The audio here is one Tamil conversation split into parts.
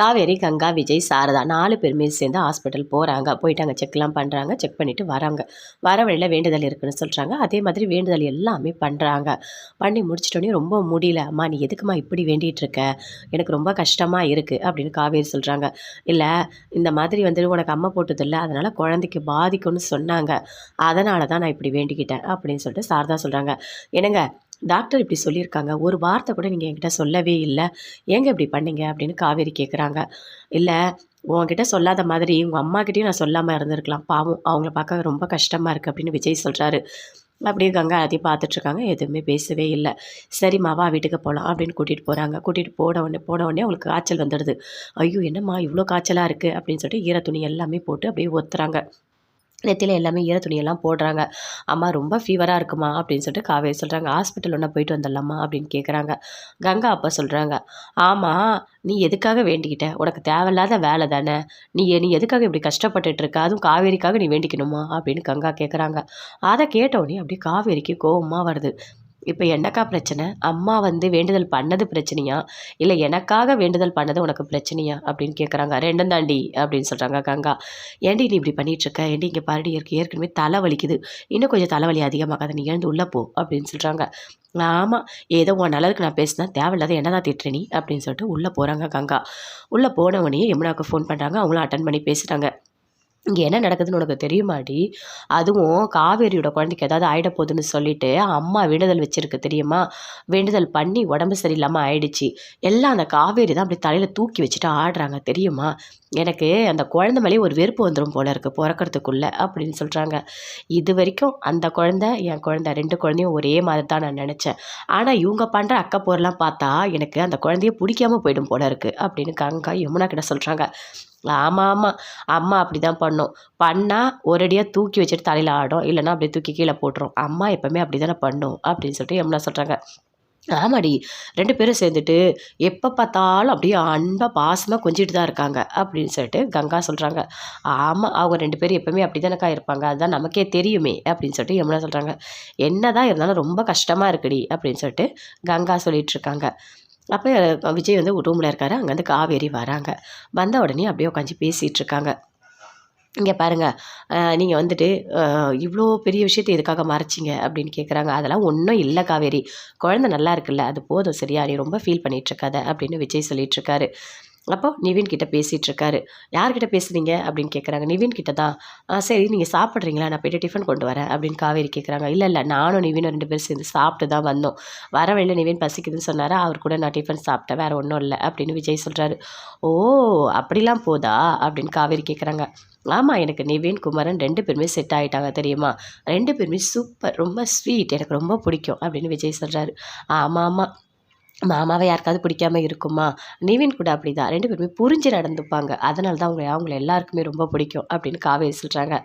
காவேரி, கங்கா, விஜய், சாரதா 4 பேருமே சேர்ந்து ஹாஸ்பிட்டல் போகிறாங்க. போயிட்டு அங்கே செக்லாம் பண்ணுறாங்க. செக் பண்ணிவிட்டு வராங்க. வர வழியில் வேண்டுதல் இருக்குன்னு சொல்கிறாங்க. அதே மாதிரி வேண்டுதல் எல்லாமே பண்ணுறாங்க. பண்ணி முடிச்சிட்டோன்னே ரொம்ப முடியல. அம்மா நீ எதுக்குமா இப்படி வேண்டிகிட்டு இருக்க? எனக்கு ரொம்ப கஷ்டமாக இருக்குது அப்படின்னு காவேரி சொல்கிறாங்க. இல்லை இந்த மாதிரி வந்து உனக்கு அம்மா போட்டதில்ல, அதனால் குழந்தைக்கு பாதிக்கும்னு சொன்னாங்க. அதனால தான் நான் இப்படி வேண்டிக்கிட்டேன் அப்படின்னு சொல்லிட்டு சாரதா சொல்கிறாங்க. என்னங்க டாக்டர் இப்படி சொல்லியிருக்காங்க. ஒரு வார்த்தை கூட நீங்கள் என்கிட்ட சொல்லவே இல்லை. ஏங்க இப்படி பண்ணீங்க அப்படின்னு காவேரி கேட்குறாங்க. இல்லை உன்கிட்ட சொல்லாத மாதிரி உங்கள் அம்மாக்கிட்டேயும் நான் சொல்லாமல் இருந்திருக்கலாம். பாவம் அவங்கள பார்க்க ரொம்ப கஷ்டமாக இருக்குது அப்படின்னு விஜய் சொல்கிறாரு. அப்படியே கங்கா எல்லாத்தையும் பார்த்துட்ருக்காங்க. எதுவுமே பேசவே இல்லை. சரிம்மா வா வீட்டுக்கு போகலாம் அப்படின்னு கூட்டிகிட்டு போகிறாங்க. கூட்டிகிட்டு போன உடனே அவங்களுக்கு காய்ச்சல் வந்துடுது. ஐயோ என்னம்மா இவ்வளோ காய்ச்சலாக இருக்குது அப்படின்னு சொல்லிட்டு ஈர துணி எல்லாமே போட்டு அப்படியே ஒத்துறாங்க. நெத்தியில எல்லாமே ஈர துணியெல்லாம் போடுறாங்க. அம்மா ரொம்ப ஃபீவராக இருக்குமா அப்படின்னு சொல்லிட்டு காவேரி சொல்கிறாங்க. ஹாஸ்பிட்டல் ஒன்றா போயிட்டு வந்துடலாமா அப்படின்னு கேட்குறாங்க. கங்கா அப்போ சொல்கிறாங்க. ஆமாம் நீ எதுக்காக வேண்டிக்கிட்ட? உனக்கு தேவையில்லாத வேலை தானே. நீ எதுக்காக இப்படி கஷ்டப்பட்டுட்டு இருக்க? அதுவும் காவேரிக்காக நீ வேண்டிக்கணுமா அப்படின்னு கங்கா கேட்குறாங்க. அதை கேட்டவுடனே அப்படியே காவேரிக்கு கோவமாக வருது. இப்போ என்னக்கா பிரச்சனை? அம்மா வந்து வேண்டுதல் பண்ணது பிரச்சனையா? இல்லை எனக்காக வேண்டுதல் பண்ணது உனக்கு பிரச்சனையா? அப்படின்னு கேட்குறாங்க. 2ம் தாண்டி அப்படின்னு சொல்கிறாங்க கங்கா. ஏன்டி நீ இப்படி பண்ணிகிட்ருக்க? ஏன்டி இங்கே பாருடி ஏற்கனவே தலை வலிக்குது. இன்னும் கொஞ்சம் தலைவலி அதிகமாகாத நீ எழுந்து உள்ளே போ அப்படின்னு சொல்கிறாங்க. ஆமாம் ஏதோ உன் நல்லதுக்கு நான் பேசினா தேவையில்லாத என்ன தான் திட்டுற நீ அப்படின்னு சொல்லிட்டு உள்ளே போகிறாங்க கங்கா. உள்ளே போனவொடனே யமுனாவுக்கு ஃபோன் பண்ணுறாங்க. அவங்களும் அட்டன் பண்ணி பேசுகிறாங்க. இங்கே என்ன நடக்குதுன்னு உனக்கு தெரியுமாடி? அதுவும் காவேரியோட குழந்தைக்கு ஏதாவது ஆயிட போகுதுன்னு சொல்லிட்டு அம்மா வேண்டுதல் வச்சிருக்கு தெரியுமா? வேண்டுதல் பண்ணி உடம்பு சரியில்லாமல் ஆயிடுச்சு. எல்லாம் அந்த காவேரி தான் அப்படி தலையில் தூக்கி வச்சுட்டு ஆடுறாங்க தெரியுமா? எனக்கு அந்த குழந்தை மேலேயே ஒரு வெறுப்பு வந்துடும் போல இருக்குது பிறக்கறதுக்குள்ளே அப்படின்னு சொல்கிறாங்க. இது வரைக்கும் அந்த குழந்தை என் குழந்தை 2 குழந்தையும் ஒரே மாதிரி தான் நான் நினச்சேன். ஆனால் இவங்க பண்ணுற அக்கப்போரெலாம் பார்த்தா எனக்கு அந்த குழந்தைய பிடிக்காம போயிடும் போல இருக்குது அப்படின்னு கங்கா யமுனா கிட்ட சொல்கிறாங்க. ஆமாம் அம்மா அப்படி தான் பண்ணும். பண்ணால் ஒரடியாக தூக்கி வச்சுட்டு தலையில் ஆடும். இல்லைன்னா அப்படியே தூக்கி கீழே போட்டுரும். அம்மா எப்போவுமே அப்படி தானே பண்ணும் அப்படின்னு சொல்லிட்டு யமுனா சொல்கிறாங்க. ஆமாடி 2 பேரும் சேர்ந்துட்டு எப்போ பார்த்தாலும் அப்படியே அன்பாக பாசமாக கொஞ்சிட்டு தான் இருக்காங்க அப்படின்னு சொல்லிட்டு கங்கா சொல்கிறாங்க. ஆமாம் அவங்க 2 பேரும் எப்போவுமே அப்படி தானக்கா இருப்பாங்க. அதுதான் நமக்கே தெரியுமே அப்படின்னு சொல்லிட்டு யமுனா சொல்கிறாங்க. என்ன தான் இருந்தாலும் ரொம்ப கஷ்டமாக இருக்குடி அப்படின்னு சொல்லிட்டு கங்கா சொல்லிகிட்ருக்காங்க. அப்போ விஜய் வந்து ரூமில் இருக்காரு. அங்கேருந்து காவேரி வராங்க. வந்த உடனே அப்படியே உட்காந்து பேசிகிட்டு இருக்காங்க. இங்கே பாருங்கள் நீங்கள் வந்துட்டு இவ்வளோ பெரிய விஷயத்தை எதுக்காக மறைச்சிங்க அப்படின்னு கேட்குறாங்க. அதெல்லாம் ஒன்றும் இல்லை காவேரி. குழந்தை நல்லா இருக்குல்ல அது போதும் சரியா? நீ ரொம்ப ஃபீல் பண்ணிகிட்ருக்காத அப்படின்னு விஜய் சொல்லிகிட்ருக்காரு. அப்போ நிவின் கிட்ட பேசிகிட்ருக்காரு. யார்கிட்ட பேசுனீங்க அப்படின்னு கேட்குறாங்க. நிவின் கிட்ட தான். சரி நீங்கள் சாப்பிட்றீங்களா? நான் போய்ட்டு டிஃபன் கொண்டு வரேன் அப்படின்னு காவேரி கேட்குறாங்க. இல்லை நானும் நிவினும் 2 பேரும் சேர்ந்து சாப்பிட்டு தான் வந்தோம். வர வழியில் நிவின் பசிக்குதுன்னு சொன்னார். அவர் கூட நான் டிஃபன் சாப்பிட்டேன். வேறு ஒன்றும் இல்லை அப்படின்னு விஜய் சொல்கிறாரு. ஓ அப்படிலாம் போதா அப்படின்னு காவேரி கேட்குறாங்க. ஆமாம் எனக்கு நிவின் குமரன் 2 பேருமே செட் ஆகிட்டாங்க தெரியுமா? 2 பேருமே சூப்பர் ரொம்ப ஸ்வீட் எனக்கு ரொம்ப பிடிக்கும் அப்படின்னு விஜய் சொல்கிறாரு. ஆமாம் மாமாவை யாருக்காவது பிடிக்காம இருக்குமா? நிவின் கூட அப்படிதான் 2 பேருமே புரிஞ்சு நடந்துப்பாங்க. அதனால தான் அவங்கள எல்லாருக்குமே ரொம்ப பிடிக்கும் அப்படின்னு காவேரி சொல்கிறாங்க.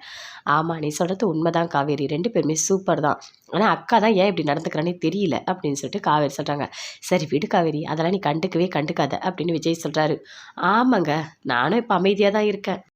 ஆமாம் நீ சொல்கிறது உண்மைதான் காவேரி. 2 பேருமே சூப்பர் தான். ஆனால் அக்கா தான் ஏன் இப்படி நடந்துக்கிறானே தெரியல அப்படின்னு சொல்லிட்டு காவேரி சொல்கிறாங்க. சரி விடு காவேரி அதெல்லாம் நீ கண்டுக்காத அப்படின்னு விஜய் சொல்கிறாரு. ஆமாங்க நானும் இப்போ அமைதியாக தான் இருக்கேன்.